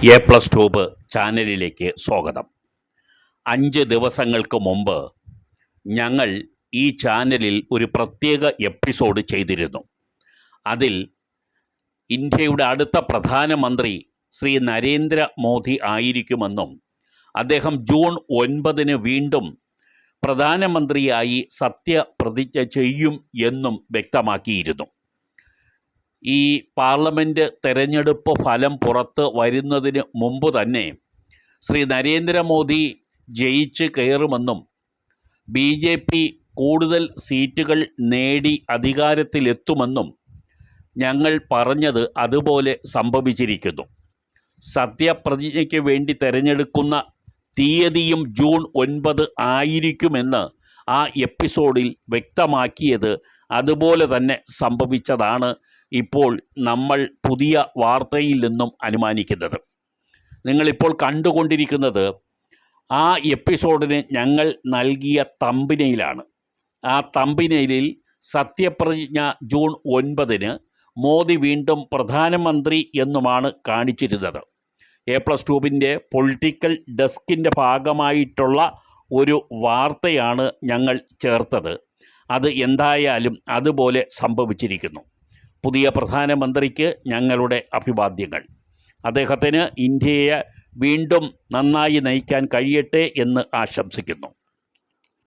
A plus tube ചാനലിലേക്ക് സ്വാഗതം. 5 ദിവസങ്ങൾക്ക് മുമ്പ് ഞങ്ങൾ ഈ ചാനലിൽ ഒരു പ്രത്യേക എപ്പിസോഡ് ചെയ്തിരുന്നു. അതിൽ ഇന്ത്യയുടെ അടുത്ത പ്രധാനമന്ത്രി ശ്രീ നരേന്ദ്രമോദി ആയിരിക്കുമെന്നും അദ്ദേഹം ജൂൺ 9 വീണ്ടും പ്രധാനമന്ത്രിയായി സത്യപ്രതിജ്ഞ ചെയ്യും എന്നും വ്യക്തമാക്കിയിരുന്നു. ഈ പാർലമെൻറ്റ് തെരഞ്ഞെടുപ്പ് ഫലം പുറത്ത് വരുന്നതിന് മുമ്പ് തന്നെ ശ്രീ നരേന്ദ്രമോദി ജയിച്ച് കയറുമെന്നും BJP കൂടുതൽ സീറ്റുകൾ നേടി അധികാരത്തിലെത്തുമെന്നും ഞങ്ങൾ പറഞ്ഞത് അതുപോലെ സംഭവിച്ചിരിക്കുന്നു. സത്യപ്രതിജ്ഞയ്ക്ക് വേണ്ടി തിരഞ്ഞെടുക്കുന്ന തീയതിയും ജൂൺ 9 ആയിരിക്കുമെന്ന് ആ എപ്പിസോഡിൽ വ്യക്തമാക്കിയത് അതുപോലെ തന്നെ സംഭവിച്ചതാണ് ഇപ്പോൾ നമ്മൾ പുതിയ വാർത്തയിൽ നിന്നും അനുമാനിക്കുന്നത്. നിങ്ങളിപ്പോൾ കണ്ടുകൊണ്ടിരിക്കുന്നത് ആ എപ്പിസോഡിന് ഞങ്ങൾ നൽകിയ തമ്പനെയിലാണ്. ആ തമ്പനെയിലിൽ സത്യപ്രതിജ്ഞ ജൂൺ 9 മോദി വീണ്ടും പ്രധാനമന്ത്രി എന്നുമാണ് കാണിച്ചിരുന്നത്. എ പ്ലസ് ട്യൂബിൻ്റെ പൊളിറ്റിക്കൽ ഡെസ്കിൻ്റെ ഭാഗമായിട്ടുള്ള ഒരു വാർത്തയാണ് ഞങ്ങൾ ചേർത്തത്. അത് എന്തായാലും അതുപോലെ സംഭവിച്ചിരിക്കുന്നു. പുതിയ പ്രധാനമന്ത്രിക്ക് ഞങ്ങളുടെ അഭിവാദ്യങ്ങൾ. അദ്ദേഹത്തിന് ഇന്ത്യയെ വീണ്ടും നന്നായി നയിക്കാൻ കഴിയട്ടെ എന്ന് ആശംസിക്കുന്നു.